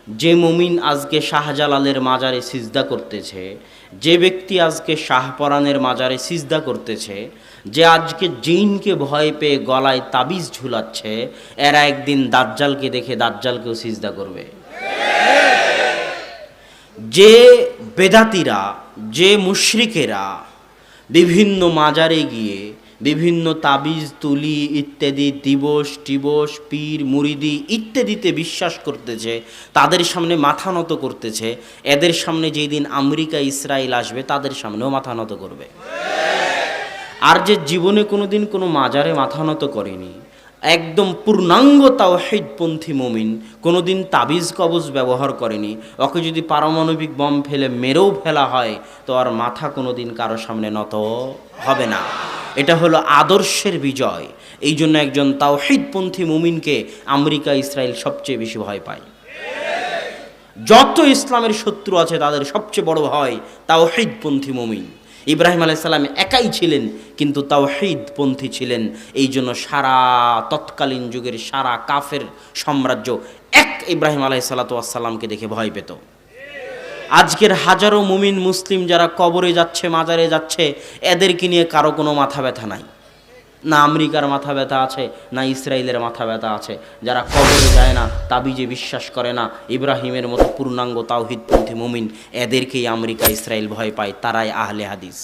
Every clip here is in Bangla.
যে মুমিন আজকে শাহজালালের মাজারে সিজদা করতেছে, যে ব্যক্তি আজকে শাহপরানের মাজারে সিজদা করতেছে, যে আজকে জিনকে ভয় পেয়ে গলায় তাবিজ ঝুলাচ্ছে, এরা একদিন দাজ্জালকে দেখে দাজ্জালকেও সিজদা করবে। যে বেদাতিরা, যে মুশরিকেরা বিভিন্ন মাজারে গিয়ে বিভিন্ন তাবিজ তুলি ইত্যাদি দিবস টিবস পীর মুরিদি ইত্যাদিতে বিশ্বাস করতেছে, তাদের সামনে মাথা নত করতেছে, এদের সামনে যেই দিন আমেরিকা ইসরায়েল আসবে তাদের সামনেও মাথা নত করবে। আর যে জীবনে কোনো দিন কোনো মাজারে মাথা নত করেনি, একদম পূর্ণাঙ্গ তাওহীদপন্থী মুমিন, কোনো দিন তাবিজ কবজ ব্যবহার করেনি, ওকে যদি পারমাণবিক বম ফেলে মেরেও ফেলা হয় তো আর মাথা কোনো দিন কারো সামনে নত হবে না। এটা হলো আদর্শের বিজয়। এই জন্য একজন তাওহীদপন্থী মুমিনকে আমেরিকা ইসরায়েল সবচেয়ে বেশি ভয় পায়। যত ইসলামের শত্রু আছে তাদের সবচেয়ে বড় ভয় তাওহীদপন্থী মুমিন। ইব্রাহিম আলাইহিস সালাম একাই ছিলেন কিন্তু তাওহীদপন্থী ছিলেন। এই জন্য সারা তৎকালীন যুগের সারা কাফের সাম্রাজ্য এক ইব্রাহিম আলাইহিস সালামকে দেখে ভয় পেত। আজকের হাজারো মুমিন মুসলিম যারা কবরে যাচ্ছে, মাজারে যাচ্ছে, এদেরকে নিয়ে কারো কোনো মাথা ব্যথা নাই। না আমেরিকার মাথা ব্যথা আছে, না ইসরায়েলের মাথা ব্যথা আছে। যারা কবরে যায় না, তাবিজে বিশ্বাস করে না, ইব্রাহিমের মতো পূর্ণাঙ্গ তাওহীদপন্থী মুমিন, এদেরকেই আমেরিকা ইসরায়েল ভয় পায়। তারাই আহলে হাদিস।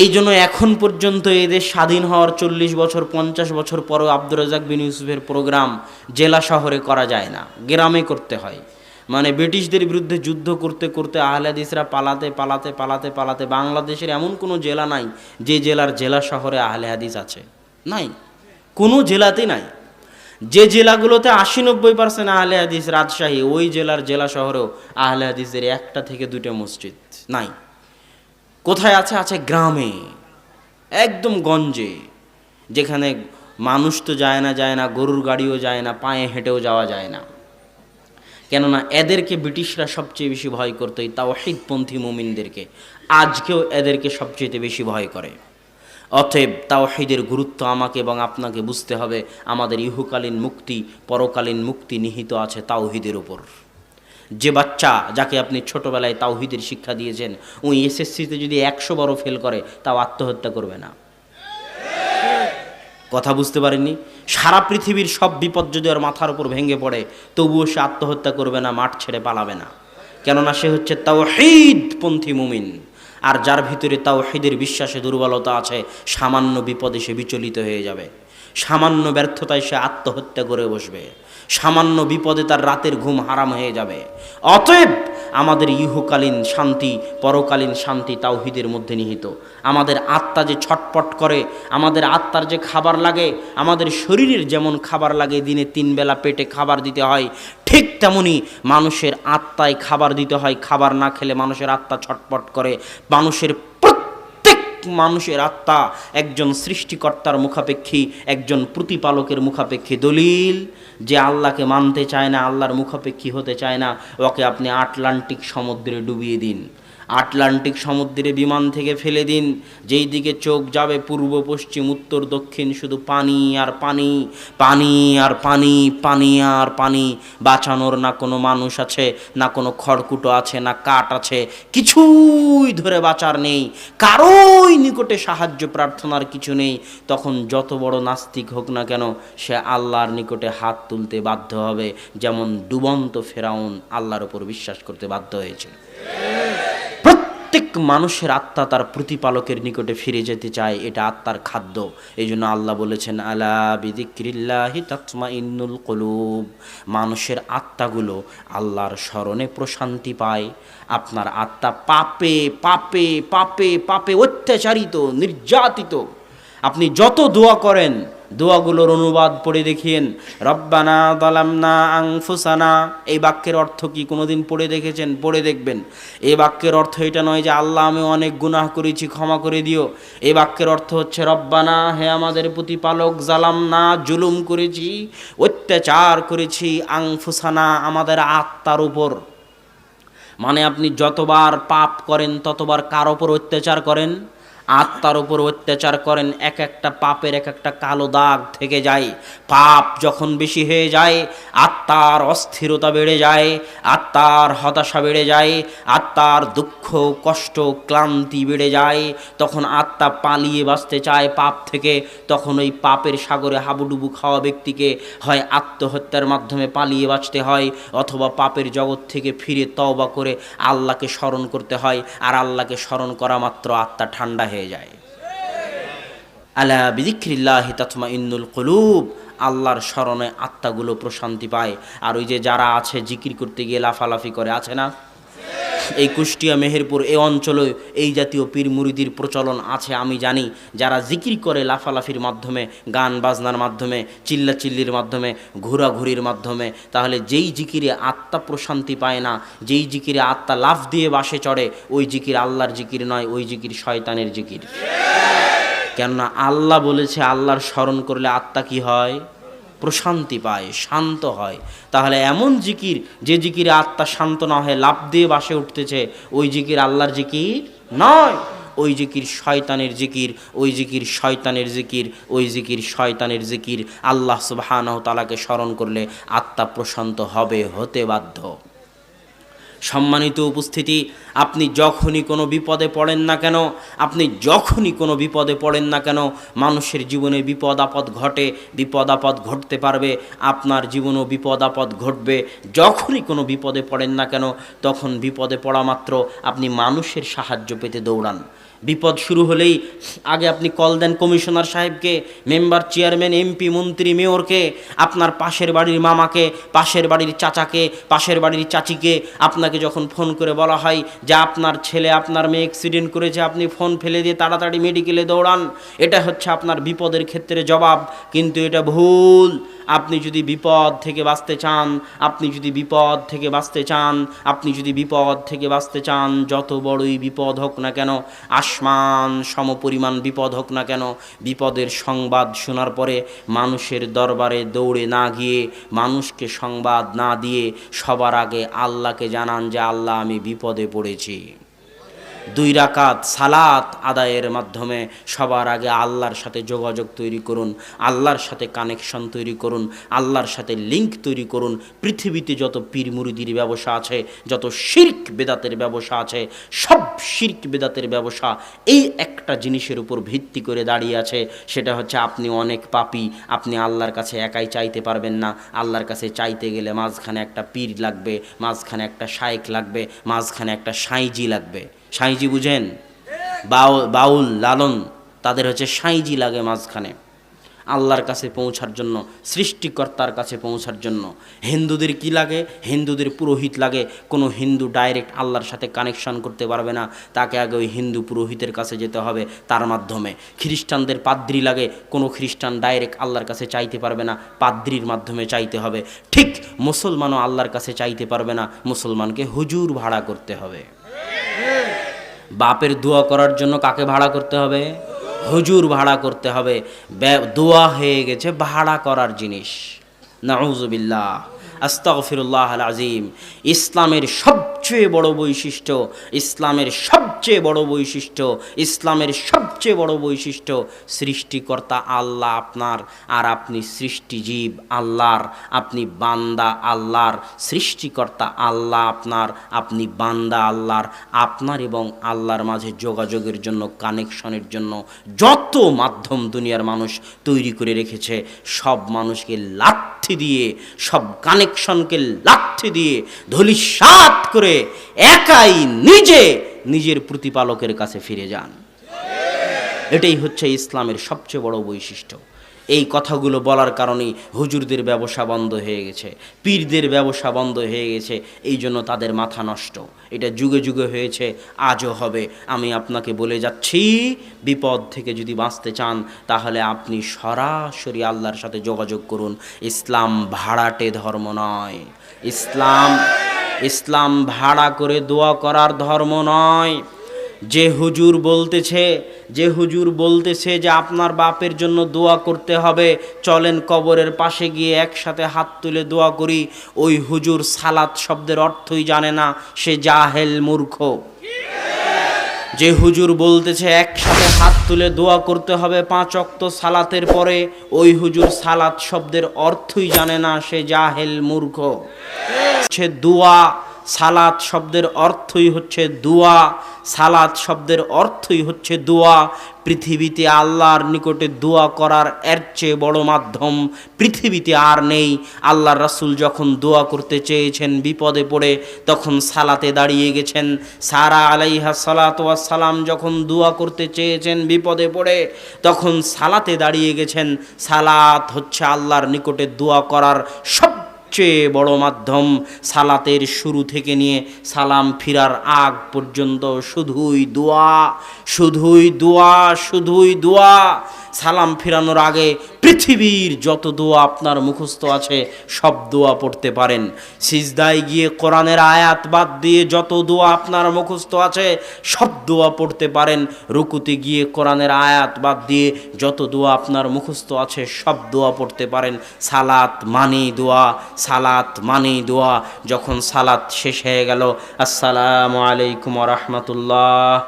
এই জন্য এখন পর্যন্ত এদের স্বাধীন হওয়ার 40 বছর 50 বছর পরেও আব্দুর রাজ্জাক বিন ইউসুফের প্রোগ্রাম জেলা শহরে করা যায় না, গ্রামে করতে হয়। মানে ব্রিটিশদের বিরুদ্ধে যুদ্ধ করতে করতে আহলে হাদিসরা পালাতে পালাতে পালাতে পালাতে বাংলাদেশের এমন কোনো জেলা নাই যে জেলার জেলা শহরে আহলে হাদিস আছে, নাই, কোনো জেলাতেই নাই। যে জেলাগুলোতে 80-90% আহলে হাদিস, রাজশাহী, ওই জেলার জেলা শহরেও আহলে হাদিসের 1টা থেকে 2টা মসজিদ নাই। কোথায় আছে? আছে গ্রামে, একদম গঞ্জে, যেখানে মানুষ তো যায় না, গরুর গাড়িও যায় না, পায়ে হেঁটেও যাওয়া যায় না। কেননা এদেরকে ব্রিটিশরা সবচেয়ে বেশি ভয় করতো, এই তাওহীদপন্থী মুমিনদেরকে। আজকেও এদেরকে সবচেয়ে বেশি ভয় করে। অতএব তাওহীদের গুরুত্ব আমাকে এবং আপনাকে বুঝতে হবে। আমাদের ইহকালীন মুক্তি, পরকালীন মুক্তি নিহিত আছে তাওহীদের উপর। যে বাচ্চা যাকে আপনি ছোটবেলায় তাওহীদের শিক্ষা দিয়েছেন, ওই এসএসসিতে যদি 100 বারও ফেল করে তাও আত্মহত্যা করবে না। কথা বুঝতে পারেননি? সারা পৃথিবীর সব বিপদ যদি ওর মাথার উপর ভেঙে পড়ে তবুও সে আত্মহত্যা করবে না, মাঠ ছেড়ে পালাবে না। কেননা সে হচ্ছে তাওহীদপন্থী মুমিন। আর যার ভিতরে তাওহীদের বিশ্বাসে দুর্বলতা আছে, সামান্য বিপদে সে বিচলিত হয়ে যাবে, সামান্য ব্যর্থতায় সে আত্মহত্যা করে বসবে, সামান্য বিপদে তার রাতের ঘুম হারাম হয়ে যাবে। অতএব আমাদের ইহকালীন শান্তি, পরকালীন শান্তি তাওহীদের মধ্যে নিহিত। আমাদের আত্মা যে ছটপট করে, আমাদের আত্মার যে খাবার লাগে, আমাদের শরীরের যেমন খাবার লাগে, দিনে 3 বেলা পেটে খাবার দিতে হয়, ঠিক তেমনি মানুষের আত্মায় খাবার দিতে হয়। খাবার না খেলে মানুষের আত্মা ছটপট করে। মানুষের আত্মা একজন সৃষ্টিকর্তার মুখাপেক্ষী, একজন প্রতিপালকের মুখাপেক্ষী। দলিল, যে আল্লাহকে মানতে চায় না, আল্লাহর মুখাপেক্ষী হতে চায় না, ওকে আপনি আটলান্টিক সমুদ্রে ডুবিয়ে দিন, আটলান্টিক সমুদ্রে বিমান থেকে ফেলে দিন। যেই দিকে চোখ যাবে, পূর্ব পশ্চিম উত্তর দক্ষিণ, শুধু পানি আর পানি, পানি আর পানি, পানি আর পানি। বাঁচানোর না কোনো মানুষ আছে, না কোনো খড়কুটো আছে, না কাঠ আছে, কিছুই ধরে বাঁচার নেই, কারোই নিকটে সাহায্য প্রার্থনার কিছু নেই। তখন যত বড় নাস্তিক হোক না কেন, সে আল্লাহর নিকটে হাত তুলতে বাধ্য হবে, যেমন ডুবন্ত ফেরাউন আল্লাহর উপর বিশ্বাস করতে বাধ্য হয়েছে। প্রত্যেক মানুষের আত্মা তার প্রতিপালকের নিকটে ফিরে যেতে চায়, এটা আত্মার খাদ্য। এই জন্য আল্লাহ বলেছেন, আলা বিযিক্রিল্লাহি তাতমাইন্নুল কুলুব। মানুষের আত্মাগুলো আল্লাহর স্মরণে প্রশান্তি পায়। আপনার আত্মা পাপে পাপে পাপে পাপে অত্যাচারিত, নির্যাতিত। আপনি যত দোয়া করেন, দোয়াগুলোর অনুবাদ পড়ে দেখিয়েন। রব্বানা যালামনা আনফুসানা, এই বাক্যের অর্থ কি কোনোদিন পড়ে দেখেছেন? পড়ে দেখবেন। এই বাক্যের অর্থ এটা নয় যে আল্লাহ আমি অনেক গুনাহ করেছি, ক্ষমা করে দিও। এই বাক্যের অর্থ হচ্ছে রব্বানা, হে আমাদের প্রতিপালক, জালামনা, জুলুম করেছি, অত্যাচার করেছি, আনফুসানা, আমাদের আত্মার উপর। মানে আপনি যতবার পাপ করেন ততবার কার ওপর অত্যাচার করেন? আত্মার উপর অত্যাচার করেন, এক একটা পাপের এক একটা কালো দাগ থেকে যায়। পাপ যখন বেশি হয়ে যায়, আত্মার অস্থিরতা বেড়ে যায়, আত্মার হতাশা বেড়ে যায়, আত্মার দুঃখ কষ্ট ক্লান্তি বেড়ে যায়। তখন আত্মা পালিয়ে বাঁচতে চায় পাপ থেকে। তখন ওই পাপের সাগরে হাবুডুবু খাওয়া ব্যক্তিকে হয় আত্মহত্যার মাধ্যমে পালিয়ে বাঁচতে হয়, অথবা পাপের জগৎ থেকে ফিরে তওবা করে আল্লাহকে স্মরণ করতে হয়। আর আল্লাহকে স্মরণ করা মাত্র আত্মা ঠান্ডা হয়ে যায়। আলা বিযিক্রিল্লাহি তাতমাইন্নুল কুলুব, আল্লাহর স্মরণে আত্মাগুলো প্রশান্তি পায়। আর ওই যে যারা আছে জিকির করতে গিয়ে লাফালাফি করে, আছে না? এই কুষ্টিয়া মেহেরপুর এই অঞ্চলে এই জাতীয় পীর মুরিদির প্রচলন আছে আমি জানি, যারা জিকির করে লাফালাফির মাধ্যমে, গান বাজনার মাধ্যমে, চিল্লাচিল্লির মাধ্যমে, ঘোরাঘুরির মাধ্যমে। তাহলে যেই জিকিরে আত্মা প্রশান্তি পায় না, যেই জিকিরে আত্মা লাফ দিয়ে বাসে চড়ে, ওই জিকির আল্লাহর জিকির নয়, ওই জিকির শয়তানের জিকির। কেননা আল্লাহ বলেছে আল্লাহর স্মরণ করলে আত্মা কি হয়? প্রশান্তি পায়, শান্ত হয়। তাহলে এমন জিকির যে জিকিরে আত্মা শান্ত না হয়ে লাফ দিয়ে বাসে উঠতেছে, ওই জিকির আল্লাহর জিকির নয়, ওই জিকির শয়তানের জিকির, ওই জিকির শয়তানের জিকির, ওই জিকির শয়তানের জিকির। আল্লাহ সুবহানাহু ওয়া তাআলাকে স্মরণ করলে আত্মা প্রশান্ত হবে, হতে বাধ্য। সম্মানিত উপস্থিতি, আপনি যখনই কোনো বিপদে পড়েন না কেন, আপনি যখনই কোনো বিপদে পড়েন না কেন, মানুষের জীবনে বিপদ আপদ ঘটে, বিপদ আপদ ঘটতে পারবে, আপনার জীবনেও বিপদ আপদ ঘটবে। যখনই কোনো বিপদে পড়েন না কেন, তখন বিপদে পড়া মাত্র আপনি মানুষের সাহায্য পেতে দৌড়ান। বিপদ শুরু হলেই আগে আপনি কল দেন কমিশনার সাহেবকে, মেম্বার, চেয়ারম্যান, এমপি, মন্ত্রী, মেয়রকে, আপনার পাশের বাড়ির মামাকে, পাশের বাড়ির চাচাকে, পাশের বাড়ির চাচিকে। আপনাকে যখন ফোন করে বলা হয় যে আপনার ছেলে, আপনার মেয়ে অ্যাক্সিডেন্ট করেছে, আপনি ফোন ফেলে দিয়ে তাড়াতাড়ি মেডিকেলে দৌড়ান। এটা হচ্ছে আপনার বিপদের ক্ষেত্রে জবাব, কিন্তু এটা ভুল। আপনি যদি বিপদ থেকে বাঁচতে চান, আপনি যদি বিপদ থেকে বাঁচতে চান, আপনি যদি বিপদ থেকে বাঁচতে চান, যত বড়ই বিপদ হোক না কেন, আসমান সমপরিমাণ বিপদ হোক না কেন, বিপদের সংবাদ শোনার পরে মানুষের দরবারে দৌড়ে না গিয়ে, মানুষকে সংবাদ না দিয়ে সবার আগে আল্লাহকে জানান যে আল্লাহ আমি বিপদে পড়েছি। 2 রাকাত সালাত আদায়ের মাধ্যমে সবার আগে আল্লাহর সাথে যোগাযোগ তৈরি করুন, আল্লাহর সাথে কানেকশন তৈরি করুন, আল্লাহর সাথে লিঙ্ক তৈরি করুন। পৃথিবীতে যত পীর মুরিদির ব্যবসা আছে, যত শিরক বেদাতের ব্যবসা আছে, সব শিরক বেদাতের ব্যবসা এই একটা জিনিসের উপর ভিত্তি করে দাঁড়িয়ে আছে, সেটা হচ্ছে আপনি অনেক পাপী, আপনি আল্লাহর কাছে একাই চাইতে পারবেন না। আল্লাহর কাছে চাইতে গেলে মাঝখানে একটা পীর লাগবে, মাঝখানে একটা শায়েখ লাগবে, মাঝখানে একটা সাইজি লাগবে। সাইজি বুঝেন? বাউল লালন, তাদের হচ্ছে সাইজি লাগে মাঝখানে আল্লাহর কাছে পৌঁছার জন্য, সৃষ্টিকর্তার কাছে পৌঁছার জন্য। হিন্দুদের কি লাগে? হিন্দুদের পুরোহিত লাগে। কোনো হিন্দু ডাইরেক্ট আল্লাহর সাথে কানেকশন করতে পারবে না, তাকে আগে ওই হিন্দু পুরোহিতের কাছে যেতে হবে, তার মাধ্যমে। খ্রিস্টানদের পাদ্রি লাগে। কোনো খ্রিস্টান ডাইরেক্ট আল্লাহর কাছে চাইতে পারবে না, পাদ্রির মাধ্যমে চাইতে হবে। ঠিক মুসলমানও আল্লাহর কাছে চাইতে পারবে না, মুসলমানকে হুজুর ভাড়া করতে হবে। বাপের দোয়া করার জন্য কাকে ভাড়া করতে হবে? হুজুর ভাড়া করতে হবে। দোয়া হয়ে গেছে ভাড়া করার জিনিস। নাউযুবিল্লাহ, আস্তাগফিরুল্লাহ আল আযীম। ইসলামের সবচেয়ে বড় বৈশিষ্ট্য, ইসলামের সবচেয়ে বড় বৈশিষ্ট্য, ইসলামের সবচেয়ে বড় বৈশিষ্ট্য, সৃষ্টিকর্তা আল্লাহ আপনার, আর আপনি সৃষ্টিজীব আল্লাহর, আপনি বান্দা আল্লাহর। সৃষ্টিকর্তা আল্লাহ আপনার, আপনি বান্দা আল্লাহর। আপনার এবং আল্লাহর মাঝে যোগাযোগের জন্য, কানেকশনের জন্য যত মাধ্যম দুনিয়ার মানুষ তৈরি করে রেখেছে, সব মানুষকে লাথি দিয়ে, সব কানেকশনকে লাথি দিয়ে ধূলিসাৎ করে একাই নিজের প্রতিপালকের কাছে ফিরে যান। এটাই হচ্ছে ইসলামের সবচেয়ে বড় বৈশিষ্ট্য। এই কথাগুলো বলার কারণেই হুজুরদের ব্যবসা বন্ধ হয়ে গেছে, পীরদের ব্যবসা বন্ধ হয়ে গেছে। এই জন্য তাদের মাথা নষ্ট। এটা যুগে যুগে হয়েছে, আজও হবে। আমি আপনাকে বলে যাচ্ছি, বিপদ থেকে যদি বাঁচতে চান, তাহলে আপনি সরাসরি আল্লাহর সাথে যোগাযোগ করুন। ইসলাম ভাড়াটে ধর্ম নয়। ইসলাম ভাড়া করে দোয়া করার ধর্ম নয়। যে হুজুর বলতেছে যে আপনার বাপের জন্য দোয়া করতে হবে, চলেন কবরের পাশে গিয়ে একসাথে হাত তুলে দোয়া করি, ওই হুজুর সালাত শব্দের অর্থই জানে না, সে জাহেল, মূর্খ। যে হুজুর বলতেছে একসাথে হাত তুলে দোয়া করতে হবে 5 ওয়াক্ত সালাতের পরে, ওই হুজুর সালাত শব্দের অর্থই জানে না, সে জাহেল মূর্খ। সে দোয়া, সালাত শব্দের অর্থই হচ্ছে দোয়া, সালাত শব্দের অর্থই হচ্ছে দোয়া। পৃথিবীতে আল্লাহর নিকটে দোয়া করার এর চেয়ে বড় মাধ্যম পৃথিবীতে আর নেই। আল্লাহর রাসূল যখন দোয়া করতে চেয়েছেন বিপদে পড়ে, তখন সালাতে দাঁড়িয়ে গেছেন। সারা আলাইহা সালাতু ওয়াস সালাম যখন দোয়া করতে চেয়েছেন বিপদে পড়ে, তখন সালাতে দাঁড়িয়ে গেছেন। সালাত হচ্ছে আল্লাহর নিকটে দোয়া করার সবচেয়ে বড় মাধ্যম। সালাতের শুরু থেকে নিয়ে সালাম ফিরার আগ পর্যন্ত শুধুই দোয়া, শুধুই দোয়া, শুধুই দোয়া। সালাম ফিরানোর আগে পৃথিবীর যত দোয়া আপনার মুখস্থ আছে সব দোয়া পড়তে পারেন। সিজদায় গিয়ে কোরআনের আয়াত বাদ দিয়ে যত দোয়া আপনার মুখস্থ আছে সব দোয়া পড়তে পারেন। রুকুতে গিয়ে কোরআনের আয়াত বাদ দিয়ে যত দোয়া আপনার মুখস্থ আছে সব দোয়া পড়তে পারেন। সালাত মানেই দোয়া, সালাত মানেই দোয়া। যখন সালাত শেষ হয়ে গেল, আসসালামু আলাইকুম ওয়া রাহমাতুল্লাহ,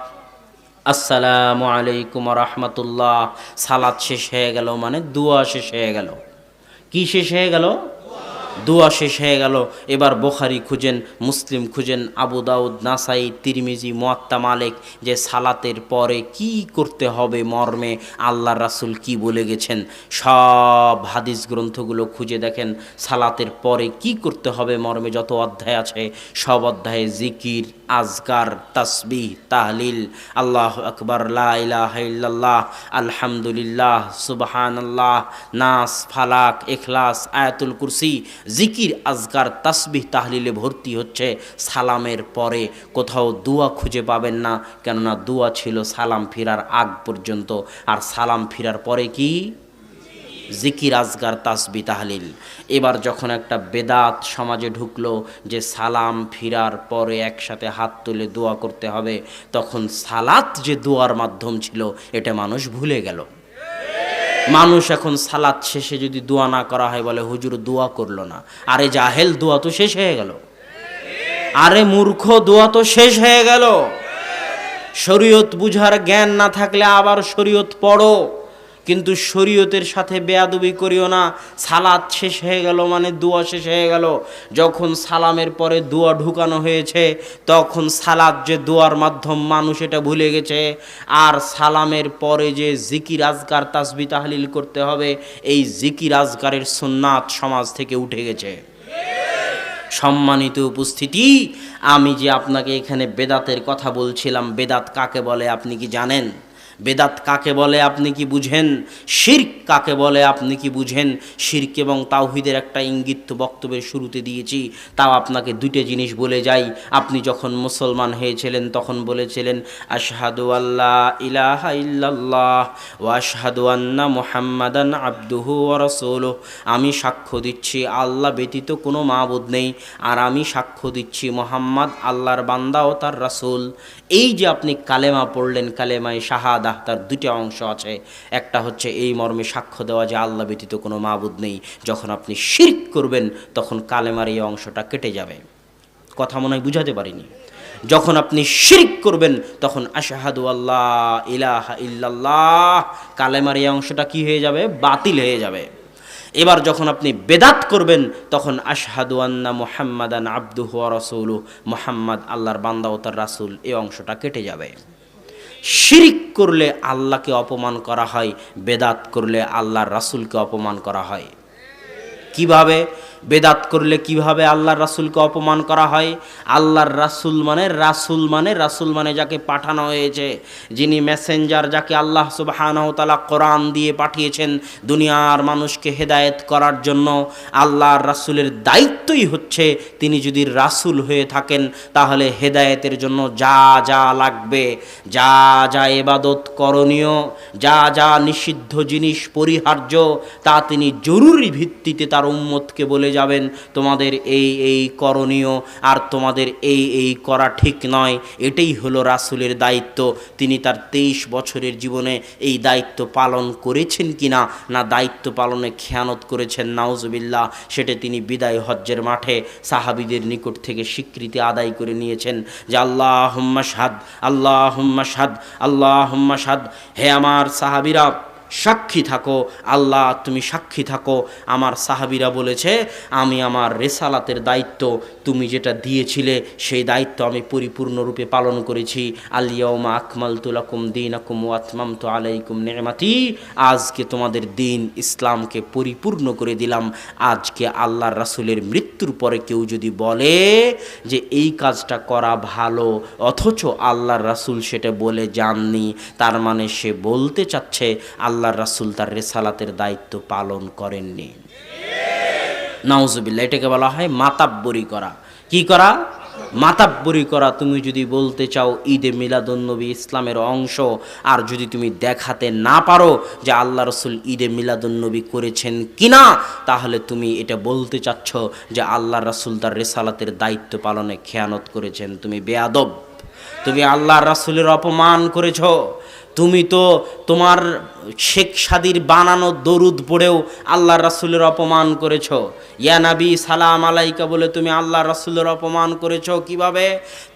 আসসালামু আলাইকুম ওয়া রাহমাতুল্লাহ, সালাত শেষ হয়ে গেল মানে দোয়া শেষ হয়ে গেল। কি শেষ হয়ে গেল? দোয়া শেষ হয়ে গেল। এবার বুখারী খুঁজেন, মুসলিম খুঁজেন, আবু দাউদ, নাসাই, তিরমিজি, মুয়াত্তা মালিক, যে সালাতের পরে কি করতে হবে মর্মে আল্লাহর রাসূল কি বলে গেছেন। সব হাদিস গ্রন্থগুলো খুঁজে দেখেন, সালাতের পরে কি করতে হবে মর্মে যত অধ্যায় আছে সব অধ্যায়ে জিকির, আজকার, তাসবিহ, তাহলিল, আল্লাহু আকবার, লা ইলাহা ইল্লাল্লাহ, আলহামদুলিল্লাহ, সুবহানাল্লাহ, নাস, ফালাক, ইখলাস, আয়াতুল কুরসি, জিকির, আজকার, তাসবিহ, তাহলিলে ভর্তি হচ্ছে। সালামের পরে কোথাও দোয়া খুঁজে পাবেন না, কেননা দোয়া ছিল সালাম ফিরার আগ পর্যন্ত। আর সালাম ফিরার পরে কি? জিকির, আজকার, তাসবিহ, তাহলিল। এবার যখন একটা বেদাত সমাজে ঢুকলো যে সালাম ফিরার পরে একসাথে হাত তুলে দোয়া করতে হবে, তখন সালাত যে দোয়ার মাধ্যম ছিল এটা মানুষ ভুলে গেল। মানুষ এখন সালাত শেষে যদি দোয়া না করা হয় বলে হুজুর দোয়া করলো না। আরে জাহেল, দোয়া তো শেষ হয়ে গেল। আরে মূর্খ, দোয়া তো শেষ হয়ে গেল। শরীয়ত বুঝার জ্ঞান না থাকলে আবার শরীয়ত পড়ো, কিন্তু শরীয়তের সাথে বেয়াদবি করিও না। সালাত শেষ হয়ে গেল মানে দোয়া শেষ হয়ে গেল। যখন সালামের পরে দোয়া ঢুকানো হয়েছে তখন সালাত যে দোয়ার মাধ্যম মানুষ এটা ভুলে গেছে। আর সালামের পরে যে জিকির, আজকার, তাসবিহ, তাহলিল করতে হবে, এই জিকির আজকারের সুন্নাত সমাজ থেকে উঠে গেছে। সম্মানিত উপস্থিতি, আমি যে আপনাকে এখানে বেদাতের কথা বলছিলাম, বেদাত কাকে বলে আপনি কি জানেন? বেদাত কাকে বলে আপনি কি বুঝেন? শিরক কাকে বলে আপনি কি বুঝেন? শিরক এবং তাওহীদের একটা ইঙ্গিত তো বক্তব্যের শুরুতে দিয়েছি, তাও আপনাকে দুটো জিনিস বলে যাই। আপনি যখন মুসলমান হয়েছিলেন তখন বলেছিলেন আশহাদু আল্লা ইলাহা ইল্লাল্লাহ ওয়া আশহাদু আন্না মুহাম্মাদান আবদুহু ওয়া রাসূলুহু। আমি সাক্ষ্য দিচ্ছি আল্লাহ ব্যতীত কোনো মাবুদ নেই, আর আমি সাক্ষ্য দিচ্ছি মুহাম্মদ আল্লাহর বান্দা ও তার রাসূল। এই যে আপনি কালেমা পড়লেন, কালেমায়ে শাহাদাহ, তার দুটো অংশ আছে। একটা হচ্ছে এই মর্মে সাক্ষ্য দেওয়া যে আল্লাহ ব্যতীত কোনো মাবুদ নেই। যখন আপনি শিরক করবেন তখন কালেমার এই অংশটা কেটে যাবে। কথা মনে হয় বুঝাতে পারিনি। যখন আপনি শিরক করবেন তখন আশহাদু আল্লা ইলাহা ইল্লাল্লাহ, কালেমার এই অংশটা কি হয়ে যাবে? বাতিল হয়ে যাবে। এবার যখন আপনি বেদাত করবেন তখন আশহাদু আন্না মুহাম্মাদান আবদুহু ওয়া রাসূলুহু, মুহাম্মদ আল্লাহর বান্দা ও তার রাসূল, এই অংশটা কেটে যাবে। শিরক করলে আল্লাহকে অপমান করা হয়, বেদাত করলে আল্লাহর রাসূলকে অপমান করা হয়। কিভাবে? বেদাত করলে কিভাবে আল্লাহর রাসূলকে অপমান করা হয়? আল্লাহর রাসূল মানে রাসূল মানে যাকে পাঠানো হয়েছে, যিনি মেসেঞ্জার, যাকে আল্লাহ সুবহানাহু ওয়া তাআলা কোরআন দিয়ে পাঠিয়েছেন দুনিয়ার মানুষকে হেদায়েত করার জন্য। আল্লাহর রাসূলের দায়িত্বই হচ্ছে তিনি যদি রাসূল হয়ে থাকেন তাহলে হেদায়েতের জন্য যা যা লাগবে, যা যা ইবাদত করণীয়, যা যা নিষিদ্ধ জিনিস পরিহার্য, তা তিনি জরুরি ভিত্তিতে তার উম্মতকে বলে যাবেন, তোমাদের এই করণীয় আর তোমাদের এই করা ঠিক নয়। এটাই হলো রাসূলের দায়িত্ব। তিনি তার 23 বছরের জীবনে এই দায়িত্ব পালন করেছেন কিনা, না দায়িত্ব পালনে খেয়ানত করেছেন নাউজুবিল্লাহ, সেটা তিনি বিদায় হজ্জের মাঠে সাহাবীদের নিকট থেকে স্বীকৃতি আদায় করে নিয়েছেন যে আল্লাহুম্মা শাহাদ, আল্লাহুম্মা শাহাদ, আল্লাহুম্মা শাহাদ, হে আমার সাহাবীরা সাক্ষী থাকো, আল্লাহ তুমি সাক্ষী থাকো। আমার সাহাবীরা বলেছে আমি আমার রেসালাতের দায়িত্ব তুমি যেটা দিয়েছিলে সেই দায়িত্ব আমি পরিপূর্ণরূপে পালন করেছি। আল ইয়াউমা আকমালতু লাকুম দীনাকুম ওয়া আতমামতু আলাইকুম নি'মাতি, আজকে তোমাদের দিন ইসলামকে পরিপূর্ণ করে দিলাম। আজকে আল্লাহর রাসূলের মৃত্যুর পরে কেউ যদি বলে যে এই কাজটা করা ভালো অথচ আল্লাহর রাসূল সেটা বলে যাননি, তার মানে সে বলতে চাচ্ছে আল্লাহর রাসূল তার রেসালাতের দায়িত্ব পালন করেননি। নাউজুবিল্লাহ, এটাকে বলা হয় মাতাব্বরি করা। কি করা? মাতাব্বরি করা। তুমি যদি বলতে চাও ঈদে মিলাদুন্নবী ইসলামের অংশ, আর যদি তুমি দেখাতে না পারো যে আল্লাহ রাসূল ঈদে মিলাদুন্নবী করেছেন কিনা, তাহলে তুমি এটা বলতে চাচ্ছ যে আল্লাহ রাসূল তার রেসালাতের দায়িত্ব পালনে খেয়ানত করেছেন। তুমি বেয়াদব, তুমি আল্লাহর রাসূলের অপমান করেছ। তুমি তো তোমার শেখ সাদির বানানো দরুদ পড়েও আল্লাহর রাসূলের অপমান করেছ। ইয়া নবী সালাম আলাইকা বলে তুমি আল্লাহর রাসূলের অপমান করেছ। কিভাবে?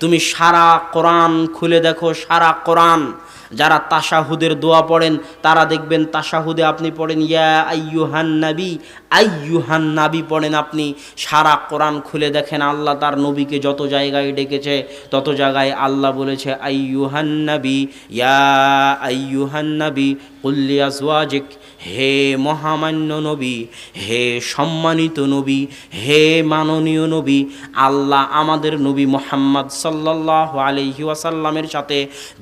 তুমি সারা কোরআন খুলে দেখো, সারা কোরআন যারা তাশাহুদের দোয়া পড়েন তারা দেখবেন তাশাহুদে আপনি পড়েন ইয়া আইয়ুহান নবী, আইয়ুহান নবী পড়েন আপনি। সারা কোরআন খুলে দেখেন আল্লাহ তার নবীকে যত জায়গায় ডেকেছে তত জায়গায় আল্লাহ বলেছে আইয়ুহান নবী, ইয়া আইয়ুহান নবী কুল লিআজওয়াজিক, হে মহামান্য নবী, হে সম্মানিত নবী, হে মাননীয় নবী। আল্লাহ আমাদের নবী মুহাম্মদ সাল্লাল্লাহু আলাইহি ওয়াসাল্লামের সাথে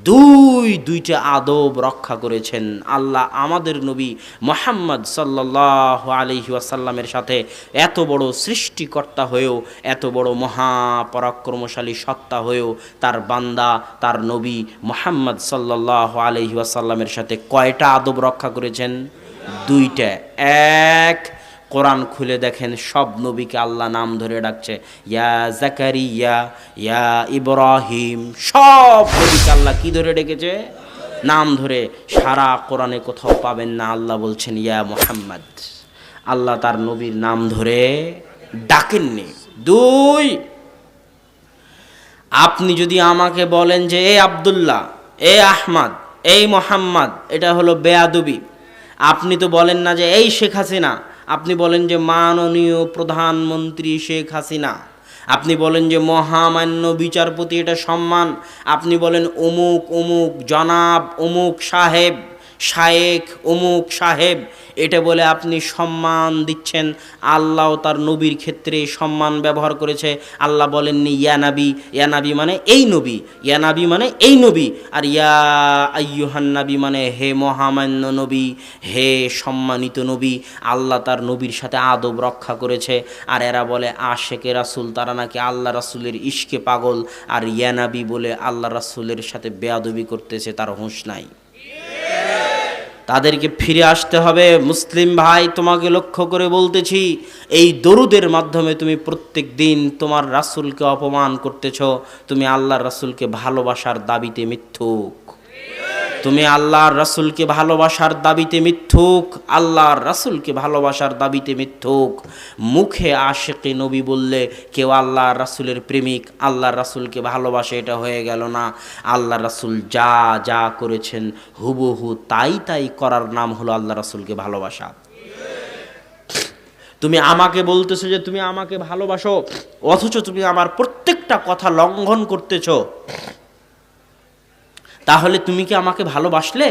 দুইটা আদব রক্ষা করেছেন। আল্লাহ আমাদের নবী মুহাম্মদ সাল্লাল্লাহু আলাইহি ওয়াসাল্লামের সাথে এত বড় সৃষ্টিকর্তা হয়েও, এত বড় মহাপরাক্রমশালী সত্তা হয়েও তার বান্দা, তার নবী মুহাম্মদ সাল্লাল্লাহু আলাইহি ওয়াসাল্লামের সাথে কয়টা আদব রক্ষা করেছেন? দুইটা। এক, কোরআন খুলে দেখেন সব নবীকে আল্লাহ নাম ধরে ডাকছে, ইয়া জাকারিয়া, ইয়া ইব্রাহিম, সব নবীকে আল্লাহ কি ধরে ডেকেছে? নাম ধরে। সারা কোরআনে কোথাও পাবেন না আল্লাহ বলছেন ইয়া মুহাম্মদ। আল্লাহ তার নবীর নাম ধরে ডাকেননি। দুই, আপনি যদি আমাকে বলেন যে এ আব্দুল্লাহ, এ আহমদ, এই মোহাম্মদ, এটা হলো বেয়াদবি। আপনি তো বলেন না যে এই শেখ হাসিনা, আপনি বলেন যে মাননীয় প্রধানমন্ত্রী শেখ হাসিনা। আপনি বলেন যে মহামান্য বিচারপতি, এটা সম্মান। আপনি বলেন অমুক অমুক জনাব, অমুক সাহেব, শায়েখ, অমুক সাহেব, এটা বলে আপনি সম্মান দিচ্ছেন। আল্লাহ তার নবীর ক্ষেত্রে সম্মান ব্যবহার করেছে। আল্লাহ বলেননি ইয়া নবী, ইয়া নবী মানে এই নবী, ইয়া নবী মানে এই নবী, আর ইয়া আইয়ুহান নবী মানে হে মহামান্য নবী, হে সম্মানিত নবী। আল্লাহ তার নবীর সাথে আদব রক্ষা করেছে। আর এরা বলে আশেকে রাসূল, তারা নাকি আল্লাহ রাসূলের ইশকে পাগল, আর ইয়া নবী বলে আল্লাহ রাসূলের সাথে বেয়াদবি করতেছে, তার হুঁশ নাই। তাদেরকে ফিরে আসতে হবে। মুসলিম ভাই, তোমাকে লক্ষ্য করে বলতেছি, এই দরুদের মাধ্যমে তুমি প্রত্যেক দিন তোমার রাসূলকে অপমান করতেছ। তুমি আল্লাহর রাসূলকে ভালোবাসার দাবিতে মিথ্যুক। তুমি আল্লাহর রাসূলকে ভালোবাসার দাবিতে মিথ্যুক, আল্লাহর রাসূলকে ভালোবাসার দাবিতে মিথ্যুক। মুখে আশেকে নবী বললে কেউ আল্লাহর রাসূলের প্রেমিক, আল্লাহর রাসূলকে ভালোবাসে, এটা হয়ে গেল না। আল্লাহর রাসূল যা যা করেছেন হুবহু তাই তাই করার নাম হলো আল্লাহ রাসূলকে ভালোবাসা। তুমি আমাকে বলতেছো যে তুমি আমাকে ভালোবাসো, অথচ তুমি আমার প্রত্যেকটা কথা লঙ্ঘন করতেছো, তাহলে তুমি কি আমাকে ভালোবাসলে?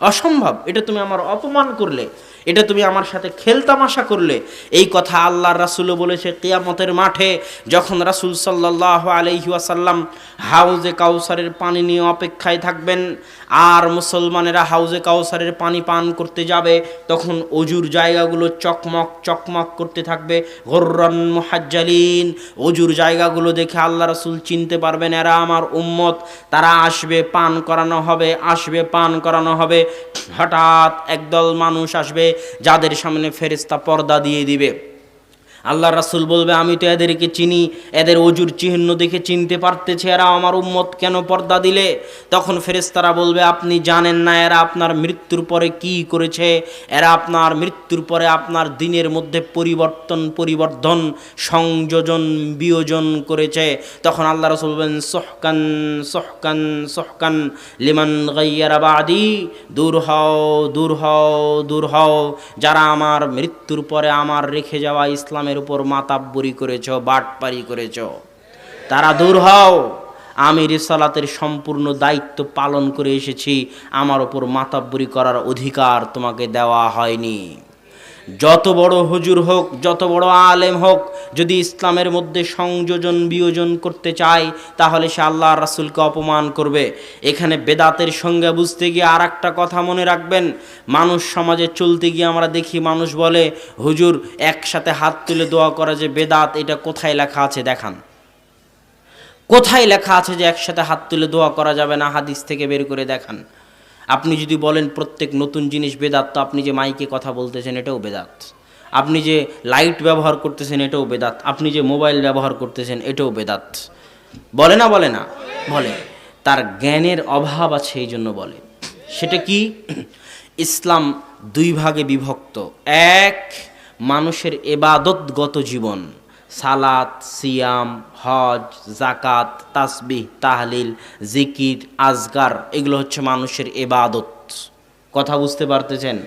অসম্ভব। এটা তুমি আমার অপমান করলে, এটা তুমি আমার সাথে খেলতামাশা করলে। এই কথা আল্লাহর রাসূলও বলেছে কিয়ামতের মাঠে, যখন রাসূল সাল্লাল্লাহু আলাইহি ওয়াসাল্লাম হাউজে কাউসারের পানি নিয়ে অপেক্ষায় থাকবেন, আর মুসলমানেরা হাউজে কাউসারের পানি পান করতে যাবে, তখন অজুর জায়গাগুলো চকমক চকমক করতে থাকবে, গুররান মুহাজ্জালিন। অজুর জায়গাগুলো দেখে আল্লাহ রাসূল চিনতে পারবেন এরা আমার উম্মত, তারা আসবে, পান করানো হবে, আসবে, পান করানো হবে। হঠাৎ একদল মানুষ আসবে যাদের সামনে ফেরেশতা পর্দা দিয়ে দিবে। আল্লাহ রাসূল বলবে আমি তো এদেরকে চিনি, এদের অজুর চিহ্ন দেখে চিনতে পারতেছে এরা আমার উম্মত, কেন পর্দা দিলে? তখন ফেরেশতারা বলবে আপনি জানেন না এরা আপনার মৃত্যুর পরে কি করেছে, এরা আপনার মৃত্যুর পরে আপনার দিনের মধ্যে পরিবর্ধন সংযোজন বিয়োজন করেছে। তখন আল্লাহ রাসূল বলেন সুহকান সুহকান সুহকান লিমান গায়্যারা বাদি, দূর হও দূর হও দূর হও, যারা আমার মৃত্যুর পরে আমার রেখে যাওয়া ইসলামের উপর মাতাব্বরি করেছ, বাটপারি করেছ, তারা দূর হও। আমি রিসালাতের সম্পূর্ণ দায়িত্ব পালন করে এসেছি, আমার ওপর মাতাব্বরি করার অধিকার তোমাকে দেওয়া হয়নি। যত বড় হুজুর হোক, যত বড় আলেম হোক, যদি ইসলামের মধ্যে সংযোজন বিয়োজন করতে চায় তাহলে সে আল্লাহর রাসূলকে অপমান করবে। এখানে বেদাতের সঙ্গে বুঝতে গিয়ে আর একটা কথা মনে রাখবেন, মানুষ সমাজে চলতে গিয়ে আমরা দেখি মানুষ বলে হুজুর একসাথে হাত তুলে দোয়া করা যে বেদাত, এটা কোথায় লেখা আছে দেখান। কোথায় লেখা আছে যে একসাথে হাত তুলে দোয়া করা যাবে না? হাদিস থেকে বের করে দেখান। আপনি যদি বলেন প্রত্যেক নতুন জিনিস বেদাত, তো আপনি যে মাইকে কথা বলতেছেন এটাও বেদাত, আপনি যে লাইট ব্যবহার করতেছেন এটাও বেদাত, আপনি যে মোবাইল ব্যবহার করতেছেন এটাও বেদাত। বলে না বলে না? বলে। তার জ্ঞানের অভাব আছে এই জন্য বলে। সেটা কি? ইসলাম দুই ভাগে বিভক্ত। এক, মানুষের এবাদতগত জীবন, সালাত, সিয়াম, হজ, জাকাত, তাসবিহ, তাহলিল, জিকির, আজগার, এগুলো হচ্ছে মানুষের এবাদত। কথা বুঝতে পারতেছেন?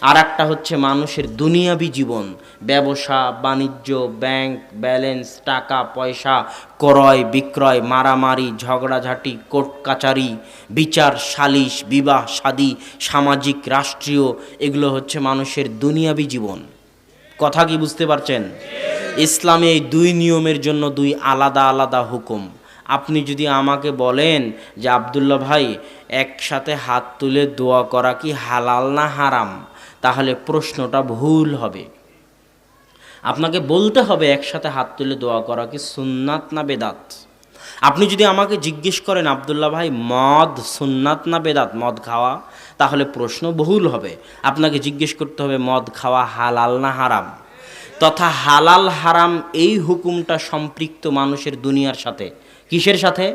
আর একটা হচ্ছে মানুষের দুনিয়াবি জীবন, ব্যবসা বাণিজ্য, ব্যাংক ব্যালেন্স, টাকা পয়সা, ক্রয় বিক্রয়, মারামারি ঝগড়াঝাটি, কোর্ট কাচারি, বিচার সালিশ, বিবাহ শাদী, সামাজিক রাষ্ট্রীয়, এগুলো হচ্ছে মানুষের দুনিয়াবি জীবন। কথা কি বুঝতে পারছেন? ইসলামে এই দুই নিয়মের জন্য দুই আলাদা আলাদা হুকুম। আপনি যদি আমাকে বলেন যে আব্দুল্লাহ ভাই একসাথে হাত তুলে দোয়া করা কি হালাল না হারাম, তাহলে প্রশ্নটা ভুল হবে। আপনাকে বলতে হবে একসাথে হাত তুলে দোয়া করা কি সুন্নাত না বেদাত। আপনি যদি আমাকে জিজ্ঞেস করেন আব্দুল্লাহ ভাই মদ সুন্নাত না বেদাত, মদ খাওয়া, তাহলে প্রশ্ন ভুল হবে। আপনাকে জিজ্ঞেস করতে হবে মদ খাওয়া হালাল না হারাম। তথা হালাল হারাম এই হুকুমটা সম্পৃক্ত মানুষের দুনিয়ার সাথে। কিসের সাথে?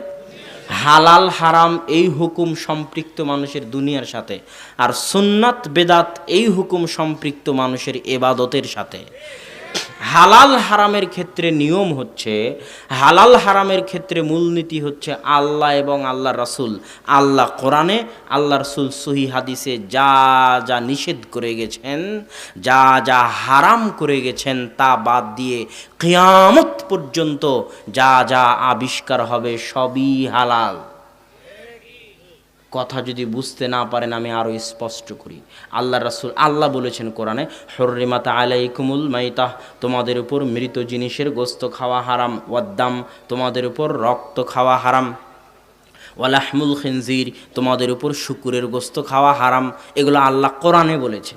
হালাল হারাম এই হুকুম সম্পৃক্ত মানুষের দুনিয়ার সাথে। আর সুন্নাত বেদাত এই হুকুম সম্পৃক্ত মানুষের ইবাদতের সাথে। হালাল হারামের ক্ষেত্রে নিয়ম হচ্ছে, হালাল হারামের ক্ষেত্রে মূলনীতি হচ্ছে আল্লাহ এবং আল্লাহ রাসূল, আল্লাহ কোরআনে, আল্লাহ রাসূল সহিহ হাদিসে যা যা নিষেধ করে গেছেন, যা যা হারাম করে গেছেন, তা বাদ দিয়ে কিয়ামত পর্যন্ত যা যা আবিষ্কার হবে সবই হালাল। কথা যদি বুঝতে না পারেন আমি আরও স্পষ্ট করি। আল্লাহ রাসূল, আল্লাহ বলেছেন কোরআনে, হুররিমাত আলাইকুমুল মাইতাহ, তোমাদের উপর মৃত জিনিসের গোস্ত খাওয়া হারাম, ওয়াদ্দাম, তোমাদের উপর রক্ত খাওয়া হারাম, ওয়ালাহমুল খিনজির, তোমাদের উপর শুকুরের গোস্ত খাওয়া হারাম। এগুলো আল্লাহ কোরআনে বলেছে।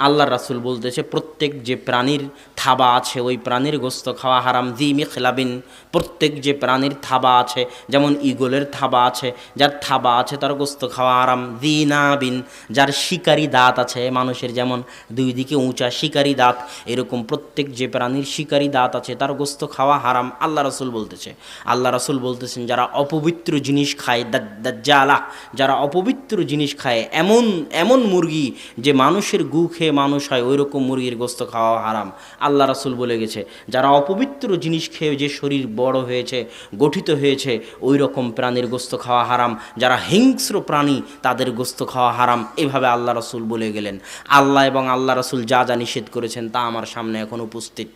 আল্লাহ রাসূল বলতেছে প্রত্যেক যে প্রাণীর থাবা আছে ওই প্রাণীর গোস্ত খাওয়া হারাম। জি মিখলাবিন, প্রত্যেক যে প্রাণীর থাবা আছে, যেমন ঈগলের থাবা আছে, যার থাবা আছে তার গোস্ত খাওয়া হারাম। জি নাবিন, যার শিকারি দাঁত আছে, মানুষের যেমন দুই দিকে উঁচা শিকারি দাঁত, এরকম প্রত্যেক যে প্রাণীর শিকারি দাঁত আছে তার গোস্ত খাওয়া হারাম। আল্লাহ রাসূল বলতেছে, আল্লাহ রাসূল বলতেছেন যারা অপবিত্র জিনিস খায়, দাজ্জালা, যারা অপবিত্র জিনিস খায়, এমন এমন মুরগি যে মানুষের গু খেয়ে মানুষ হয়, ওই রকম মুরগির গোস্ত খাওয়া হারাম। আল্লাহ রাসূল বলে গেছে যারা অপবিত্র জিনিস খেয়ে যে শরীর বড় হয়েছে, গঠিত হয়েছে, ওই রকম প্রাণীর গোস্ত খাওয়া হারাম। যারা হিংস্র প্রাণী তাদের গোস্ত খাওয়া হারাম। এভাবে আল্লাহ রাসূল বলে গেলেন। আল্লাহ এবং আল্লাহ রাসূল যা যা নিষেধ করেছেন তা আমার সামনে এখন উপস্থিত।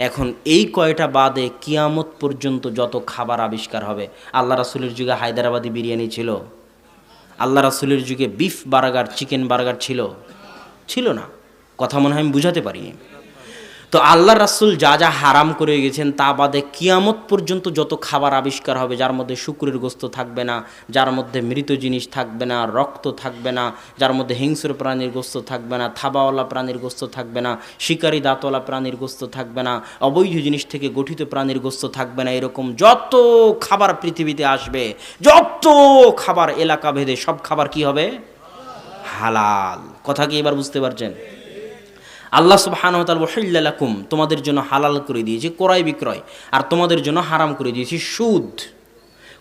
এখন এই কয়টা বাদে কিয়ামত পর্যন্ত যত খাবার আবিষ্কার হবে। আল্লাহ রাসূলের যুগে হায়দ্রাবাদি বিরিয়ানি ছিল? আল্লাহ রাসূলের যুগে বিফ বার্গার, চিকেন বার্গার ছিল? ছিল না। কথা মনে হয় আমি বুঝাতে পারি। তো আল্লাহ রাসূল যা যা হারাম করে গেছেন তা বাদে কিয়ামত পর্যন্ত যত খাবার আবিষ্কার হবে, যার মধ্যে শুকরের গোস্ত থাকবে না, যার মধ্যে মৃত জিনিস থাকবে না, রক্ত থাকবে না, যার মধ্যে হিংস্র প্রাণীর গোস্ত থাকবে না, থাবাওয়ালা প্রাণীর গোস্ত থাকবে না, শিকারী দাঁতওয়ালা প্রাণীর গোস্ত থাকবে না, অবৈধ জিনিস থেকে গঠিত প্রাণীর গোস্ত থাকবে না, এরকম যত খাবার পৃথিবীতে আসবে, যত খাবার এলাকা ভেদে, সব খাবার কি হবে? হালাল। কথা কি এবার বুঝতে পারছেন? আল্লাহ সুবহানাহু ওয়া তাআলা ওয়াহিল্লা লাকুম, তোমাদের জন্য হালাল করে দিয়েছি ক্রয় বিক্রয়, আর তোমাদের জন্য হারাম করে দিয়েছি সুদ।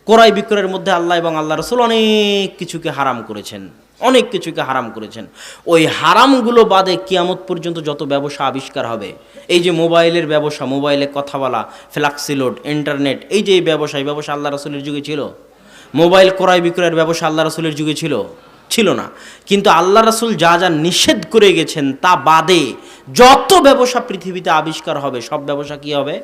ক্রয় বিক্রয়ের মধ্যে আল্লাহ এবং আল্লাহ রাসূল অনেক কিছুকে হারাম করেছেন, অনেক কিছুকে হারাম করেছেন। ওই হারামগুলো বাদে কিয়ামত পর্যন্ত যত ব্যবসা আবিষ্কার হবে, এই যে মোবাইলের ব্যবসা, মোবাইলে কথা বলা, ফ্ল্যাক্সিলোড, ইন্টারনেট, এই যে এই ব্যবসা আল্লাহ রাসূলের যুগে ছিল? মোবাইল ক্রয় বিক্রয়ের ব্যবসা আল্লাহ রাসূলের যুগে ছিল না। কিন্তু আল্লাহ রাসূল যা যা নিষেধ করে গেছেন তা বাদে যত ব্যবসা পৃথিবীতে আবিষ্কার হবে সব ব্যবসা কি হবে?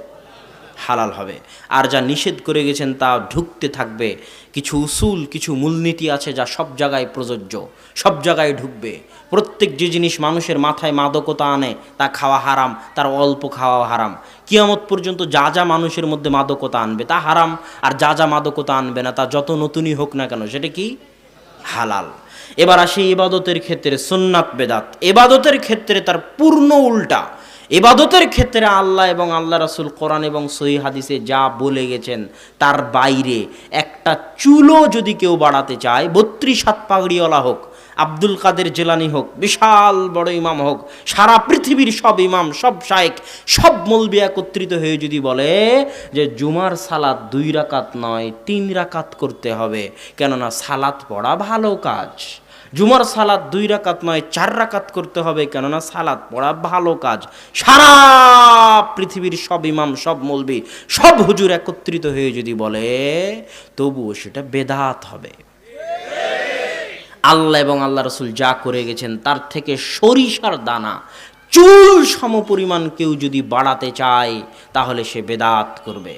হালাল হবে। আর যা নিষেধ করে গেছেন তা ঢুকতে থাকবে। কিছু উসুল, কিছু মূলনীতি আছে যা সব জায়গায় প্রযোজ্য, সব জায়গায় ঢুকবে। প্রত্যেক যে জিনিস মানুষের মাথায় মাদকতা আনে তা খাওয়া হারাম, তার অল্প খাওয়া হারাম। কিয়ামত পর্যন্ত যা যা মানুষের মধ্যে মাদকতা আনবে তা হারাম, আর যা যা মাদকতা আনবে না তা যত নতুনই হোক না কেন সেটা কি? হালাল। এবার আসি ইবাদতের ক্ষেত্রে সুন্নাত বেদাত। ইবাদতের ক্ষেত্রে তার পূর্ণ উল্টা। ইবাদতের ক্ষেত্রে আল্লাহ এবং আল্লাহ রাসূল কোরআন এবং সহিহ হাদিসে যা বলে গেছেন তার বাইরে একটা চুলও যদি কেউ বাড়াতে চায়, 32 হাত পাগড়িওয়ালা হোক, আব্দুল কাদের জিলানী হোক, বিশাল বড় ইমাম হোক, সারা পৃথিবীর সব ইমাম, সব শায়েখ, সব মৌলবি একত্রিত হয়ে যদি বলে যে জুমার সালাত 2 রাকাত নয় 3 রাকাত করতে হবে, কেননা সালাত পড়া ভালো কাজ। জুমার সালাত 2 রাকাত নয় 4 রাকাত করতে হবে, কেননা সালাত পড়া ভালো কাজ। সারা পৃথিবীর সব ইমাম, সব মৌলবি, সব হুজুর একত্রিত হয়ে যদি বলে, তবুও সেটা বেদাত হবে। আল্লাহ এবং আল্লাহ রাসূল যা করে গেছেন তার থেকে সরিষার দানা চুল সমপরিমাণ কেউ যদি বাড়াতে চায় তাহলে সে বেদাত করবে।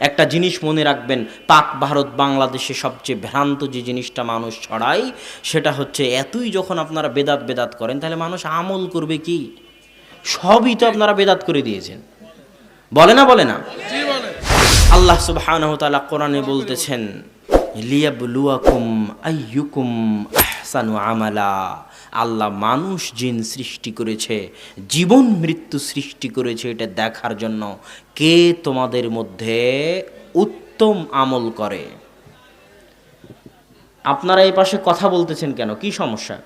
একটা জিনিস মনে রাখবেন, পাক ভারত বাংলাদেশে সবচেয়ে ভ্রান্ত যে জিনিসটা মানুষ ছড়ায় সেটা হচ্ছে, এতই যখন আপনারা বেদাত করেন তাহলে মানুষ আমল করবে কি? সবই তো আপনারা বেদাত করে দিয়েছেন। বলে না? আল্লাহ সুবহানাহু ওয়া তাআলা কোরআনে বলতেছেন, লিয়াবলুয়াকুম আইয়ুকুম আহসানু আমালা। আল্লাহ মানুষ জিন সৃষ্টি করেছে, জীবন মৃত্যু সৃষ্টি করেছে এটা দেখার জন্য কে তোমাদের মধ্যে উত্তম আমল করে। আপনারা এই পাশে কথা বলতেছেন কেন? কি সমস্যা?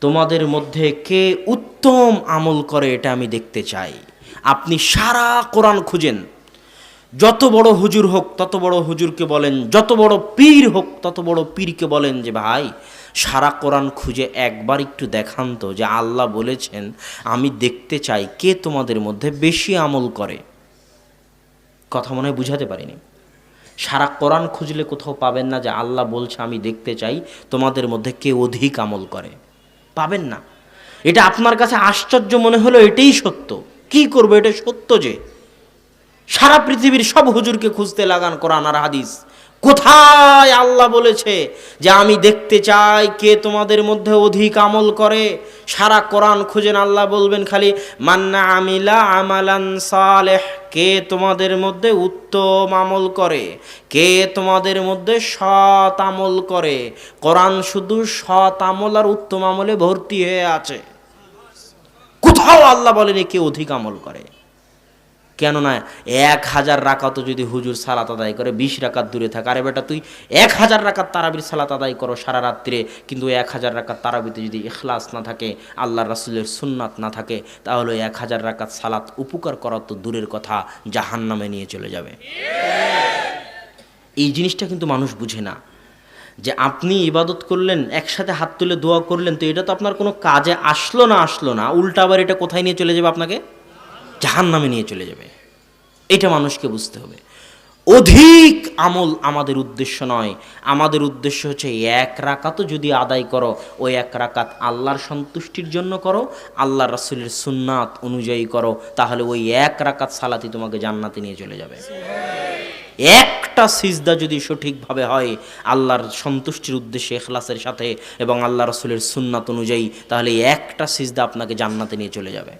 তোমাদের মধ্যে কে উত্তম আমল করে এটা আমি দেখতে চাই। আপনি সারা কোরআন খুঁজেন, যত বড় হুজুর হোক তত বড় হুজুরকে বলেন, যত বড় পীর হোক তত বড় পীরকে বলেন যে ভাই সারা কোরআন খুঁজে একবার একটু দেখান তো যে আল্লাহ বলেছেন আমি দেখতে চাই কে তোমাদের মধ্যে বেশি আমল করে। কথা মনে হয় বুঝাতে পারিনি। সারা কোরআন খুঁজলে কোথাও পাবেন না যে আল্লাহ বলছে আমি দেখতে চাই তোমাদের মধ্যে কে অধিক আমল করে, পাবেন না। এটা আপনার কাছে আশ্চর্য মনে হলো, এটাই সত্য। কি করবো, এটা সত্য যে সারা পৃথিবীর সব হুজুরকে খুঁজতে লাগান কোরআন আর হাদিস, কোথায় আল্লাহ বলেছে যে আমি দেখতে চাই কে তোমাদের মধ্যে অধিক আমল করে। সারা কোরআন খুঁজেন, আল্লাহ বলবেন খালি মান্না আমিলা আমালান সালেহ, কে তোমাদের মধ্যে উত্তম আমল করে, কে তোমাদের মধ্যে সৎ আমল করে। কোরআন শুধু সৎ আমল আর উত্তম আমলে ভর্তি হয়ে আছে, কোথাও আল্লাহ বলেনি কে অধিক আমল করে। কেননা 1000 রাকাতও যদি হুজুর সালাত আদায় করে 20 রাকাত দূরে থাকে, আরে বেটা তুই 1000 রাকাত তারাবির সালাত আদায় করো সারা রাত্রে, কিন্তু 1000 রাকাত তারাবিতে যদি ইখলাস না থাকে, আল্লাহর রাসূলের সুন্নাত না থাকে, তাহলে 1000 রাকাত সালাত উপকার করা তো দূরের কথা, জাহান্নামে নিয়ে চলে যাবে। এই জিনিসটা কিন্তু মানুষ বুঝে না যে আপনি ইবাদত করলেন, একসাথে হাত তুলে দোয়া করলেন, তো এটা তো আপনার কোনো কাজে আসলো না, উল্টা আবার এটা কোথায় নিয়ে চলে যাবে? আপনাকে জাহান্নামে নিয়ে চলে যাবে। এটা মানুষকে বুঝতে হবে। অধিক আমল আমাদের উদ্দেশ্য নয়, আমাদের উদ্দেশ্য হচ্ছে 1 রাকাতও যদি আদায় করো, ওই 1 রাকাত আল্লাহর সন্তুষ্টির জন্য করো, আল্লাহর রাসূলের সুন্নাত অনুযায়ী করো, তাহলে ওই 1 রাকাত সালাতই তোমাকে জান্নাতে নিয়ে চলে যাবে। একটা সিজদা যদি সঠিকভাবে হয় আল্লাহর সন্তুষ্টির উদ্দেশ্যে ইখলাসের সাথে এবং আল্লাহ রাসূলের সুন্নাত অনুযায়ী, তাহলে একটা সিজদা আপনাকে জান্নাতে নিয়ে চলে যাবে।